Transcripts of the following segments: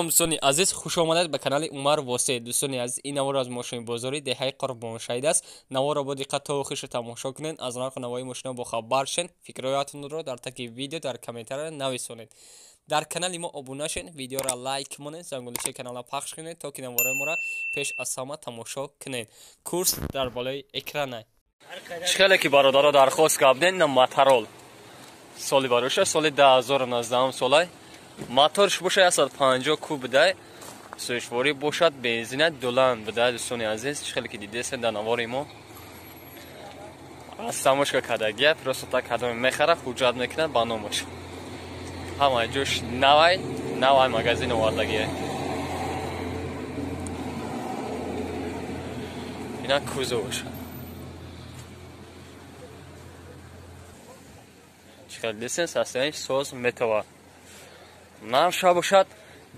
دوستان عزیز خوش آمدید به کانال عمر واسع. دوستان عزیز این نوار از ماشین بازاری دهه قربان شهید است. نوار را با دقت تا آخرش تماشا کنید. از نرخ نوای ماشین با خبر شین. فکرایتون رو در تک ویدیو در کامنتر نویسونید. در کانال ما ابونه شین، ویدیو را لایک کنید، زنگوله کانال پخش کنید تا که نوار ما را پیش از همه تماشا کنید. کورس در بالای اکران. خیلی که برادرها درخواست کردن ماترول سالی باشه، سال 2019 سال موتورش باشه 150 کوب بده، سوشواری باشد، بنزین دولان بده. دوستان عزیز خیلی که دیده است در نوار ما از تماشا کردگی پروسه تا کدام میخره حجت میکنه با نامش همه جوش نوای مغازین آوردگیه. اینا کوزه باشه خیلی لیسنس هستنش سوز متوا نرش باشد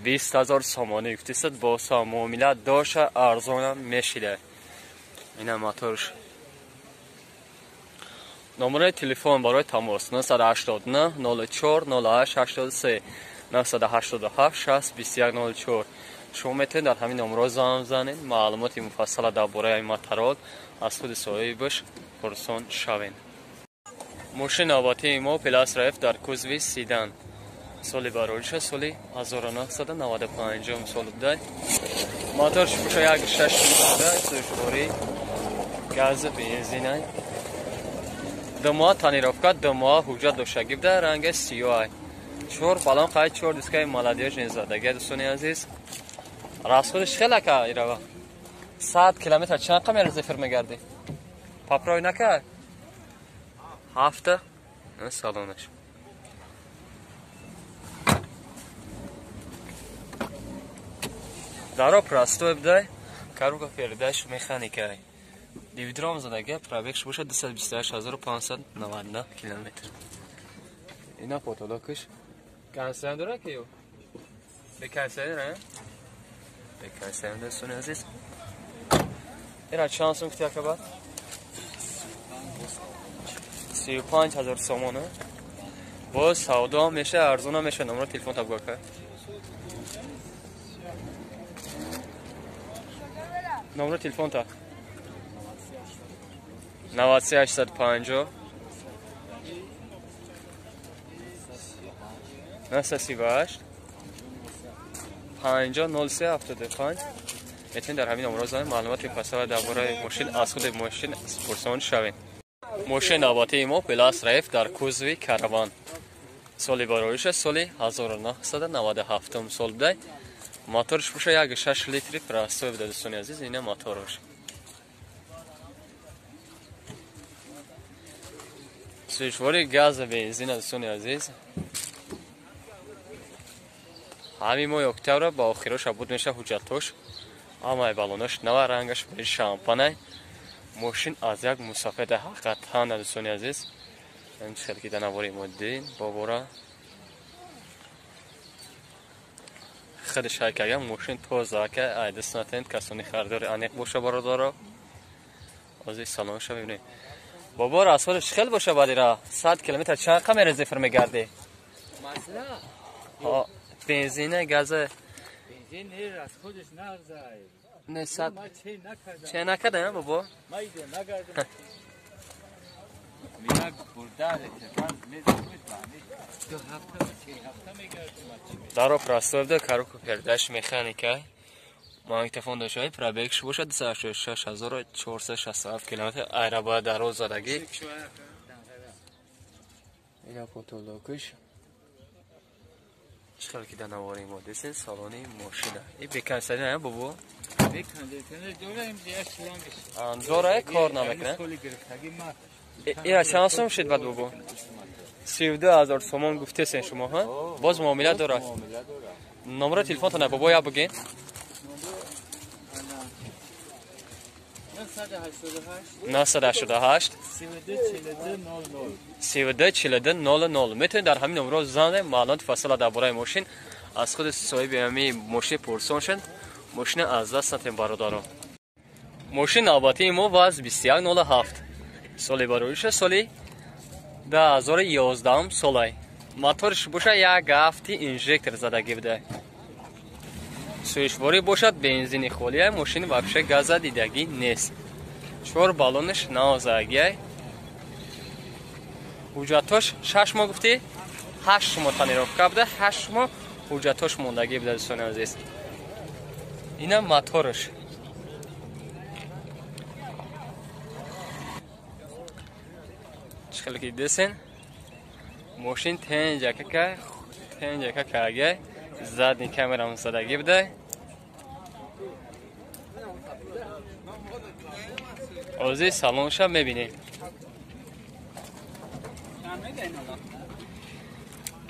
20,000 سامانه افتیست با معامله داشت ارزان میشیده. اینا موتورش. نمره تلفن برای تماس 989 04 08 83 987 60 21 04. شما میتونید در همین نمره زنگ بزنید، معلومات مفصل درباره این موتور از خود صاحبش پرسان شوید. ماشین نوبتی ما پلاس رفت در کوزوی سیدان. سالی باروش سالی 1995 سال بوده. موتورش باشه 1.6 لیتر سوشواری گاز بنزین. دو ماه تانیرافکا، دو ماه حجت داشتگی بوده، رنگ سیاه. چور بالان قاید چور دیسکای مالادیاش نزدگی. دوستان عزیز راسخودش خیلی که ایروا 100 کیلومتر چند قمر زفر میگردی پاپرای نکرد هفته سالانش. دارا پراستو بده کاروکا پیرداش مکانیکای دیویدرام زدگی پرابکش باشه 228599 کیلومتر. اینا پوتولوکش کانسن داره کیو بکانسن داره بکانسن داره. سون عزیز اینا شانسون کتیا کبار 35,000 سامانه باز سودا میشه، ارزون میشه. نمره تلفن تا بگو که نمره تلفن تا 93850 938 500375. میتونید در همین نمره زنید معلومات مفصل درباره ماشین از خود ماشین پرسان شوید. ماشین نوبتی ما پلاس رفت در کوزوی کاروان. سالی بارویش سالی 1997 سال بوده. موتورش باشه 1.6 لیتری پراستو بوده. دوستان عزیز اینه موتورش. سوشواری گاز بنزین. دوستان عزیز همین ماه اکتبر با آخرش بود میشه حجتش. اما بالونش نو رنگش به شامپانه. ماشین از یک مسافت حقیقتا. دوستان عزیز این شرکی دنواری مدین بابورا خیلی شاید ماشین توزه که ایدست نتند کسانی خریدار انیق باشه برادارا از این سالانش ببینید بابا راسولش خیلی باشه بادی را 100 کیلومتر چند قمر زفر میگرده مثلا بنزینه گاز بنزین از خودش نرزای نه 100 چه نکرده بابا مایده نگردم میگه برداره تفاز میزنید دو هفته میگردم دارو پراستو کاروکو پرداش مکانیکای ماگنیتوفون داشته پرابکش باشه 26467 کیلومتر ایرابا در روز زدگی. اینا پوتولوکش چطور که دنواری مدرسه سالانی ماشینه این بکنسلی نه بابا بکنده دورم دیش لانگش دوره کار نمیکنه. اینا چند سوم شد بعد بابا 32,000 سومان گفته سن شما ها باز معامله داره. نمره تلفن تو نه بابا یا بگین 988 324200. میتونید در همین نمره زنگ معلومات فصل درباره ماشین از خود صاحب همین ماشین پرسان شد. ماشین از دست ندین برادران. ماشین نوبتی ما واز 2107 سالی بارویش سالی 2011 سالی موتورش باشه یک هفته اینژکتور زدگی بوده. سویچواری باشد بنزینی خالی ماشین вообще газа دیدگی نیست 4 بالونش 19 حجتاش 6 ماه گفتی 8 ماه تنیرافکا بوده 8 ماه حجتاش موندگی بوده دوستان عزیز اینم موتورش چخیلی که دیدین ماشین تنجکه که زدنی کامرام زدگی بوده عزیز سالونش هم میبینید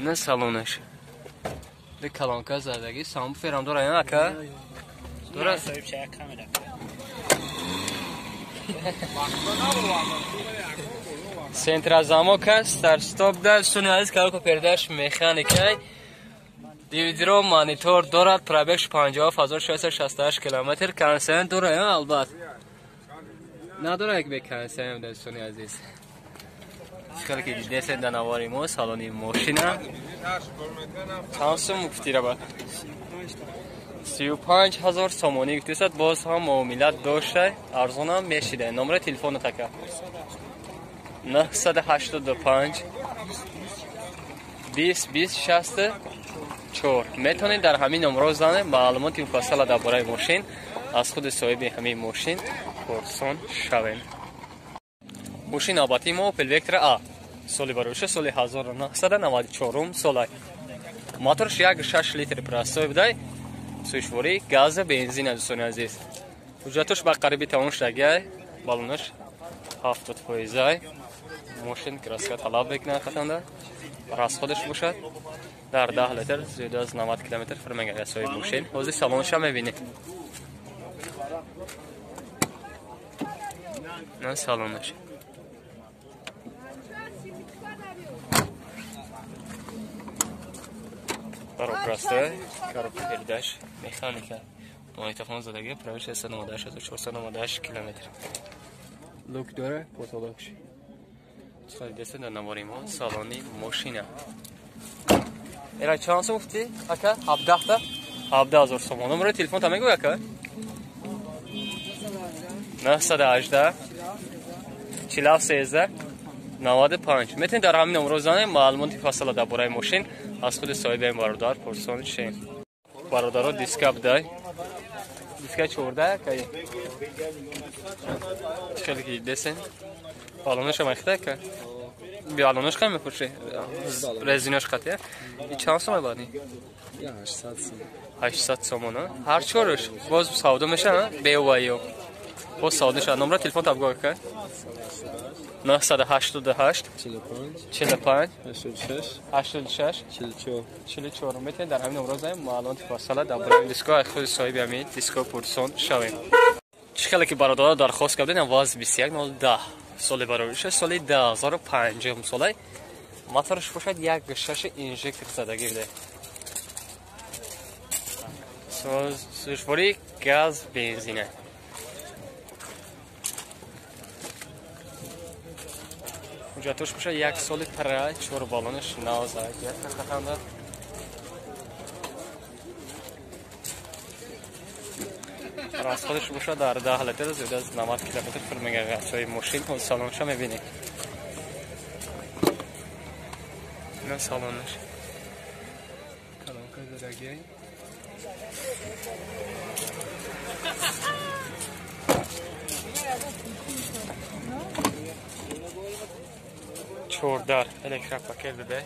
نه سالونش ده کلانکا زدگی سامو فرام داره یا اکا داره سنتر زاموک است در ستاپ در سونی عزیز کلانکا پرداش مکانیکی دیویدرو مانیتور دارد پرابکش 50,668 کیلومتر کنسن داره یا البته نداره یک بکنسن در سونی عزیز شکل که دیدست در نواری ما سالانی ماشین هم چانس مفتی را با 35,000 سامانی گفتی است باز هم معاملت داشته ارزان هم میشیده نمره تلفن تکه 985 20 20 64 میتونید در همین نمره زنه معلومات مفصل درباره ماشین از خود صاحب همین ماشین پرسان شوین ماشین آباتی ما اوپل وکتر آ سالی بروشه سالی 1994 سالی موتورش 1.6 لیتر پرستوی بوده سویچواری گاز بنزین دوستان عزیز حجتش به قریبی تمام شده بالونش 70% ماشین کراسکا طلب بکنه خطنده راست خودش باشد در 10 لیتر زیاد از 90 کیلومتر فرمانگه صاحب ماشین حوزه سالونش هم میبینید نه سالونش برای پرسته کارو پرداش مکانیکا مایتافون زدگی پروش 198,498 کیلومتر لوک داره پوتولوکش چطور دسته در نواری ما سالانی ماشینه ایرا چانس مفتی اکا 17,000 سومون نمره تلفن تا میگو اکا 918 43 95 میتونید در همین نمره زنه معلومات فاصله درباره ماشین از خود صاحب این برادر پرسان شین برادرها دیسکا بده دیسکا 14 که خیلی که دیدین بالونش هم اخته که بالونش کم میپوشه رزینش خطیه این چند سومه بانی 800 سومونه هر چورش باز سودا میشه بیوایو باز سودا شد نمره تلفن تبگاه که 988 45 86 44 میتونید در همین نمره زنیم معلومات فاصله درباره دیسکو خود صاحب همین دیسکو پرسون شویم چقدر که برادرها درخواست کردن واز 21 سال برایش سال 2005 سال موتورش باشد 1.6 اینژکتور زدگی بوده سویچواری گاز بنزینه حجتش باشه 1 سال پره 4 بالونش 19 خطنده راست خودش باشه در 10 لیتر زیاد از 90 کیلومتر فرمانگه غصای ماشین و سالونش هم میبینید نه سالونش کلانکا زدگی 14 الکتریک پاکت بده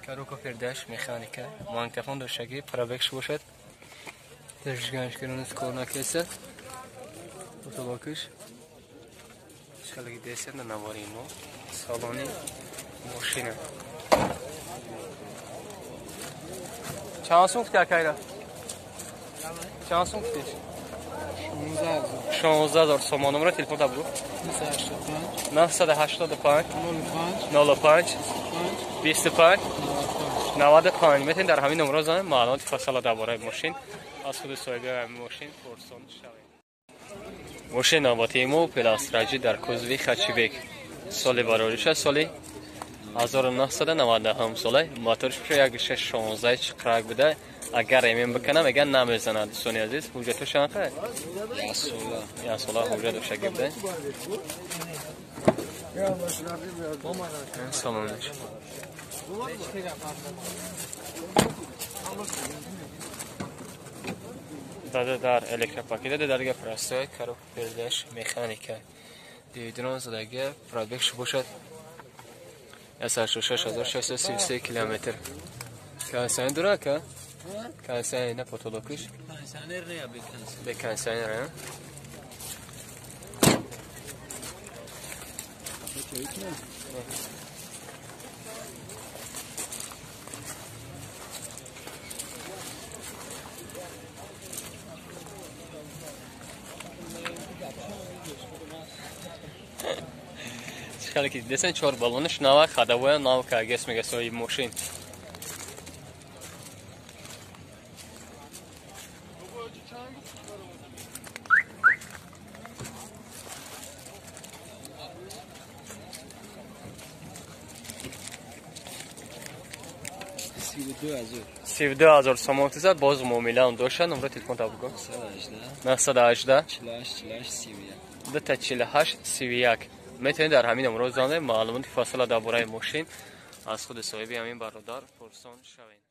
کاروکو پرداش مکانیکا مانتفون داشتگی پرابکش باشد درشگانش کرونس کورنا کسه اتوباکش شکلی دیسن نواری ما سالانی ماشینه چند سوم کتی اکایرا چند سوم کتیش 16,000 سومان نمره تلفن تبرو 985 05 25 95 میتونید در همین نمره زنید معلومات فاصله درباره ماشین از خود صاحب ماشین پرسان شوید ماشین آباتی ما پلاستراجی در کوزوی خچیبک سال براریش سالی 1990 هم ساله موتورش 1.6 16 چقدر بوده اگر ایمین بکنم میگن نمیزنه. دوستان عزیز حجت شنخه یا سولا حجت شگفته سلامش داده در الکتروپاکی داده درگه پرستای کارو پردش مکانیکا دیدرون زدگه پرابکش باشد از 66,633 کیلومتر که سین دوره که سین نه پاتولوکش کنسانر نه یا بکن سین نه خیلی که دیدن 4 بالونش نوا خداوی ناو که اگه اسم گسوی ماشین $32,000 سامانتیزه باز معامله داشتن. نمره تلفن تا بگو 918 248 31 میتونید در همین نمره زنده معلومات فاصله درباره ماشین از خود صاحب همین برادر پرسان شوید.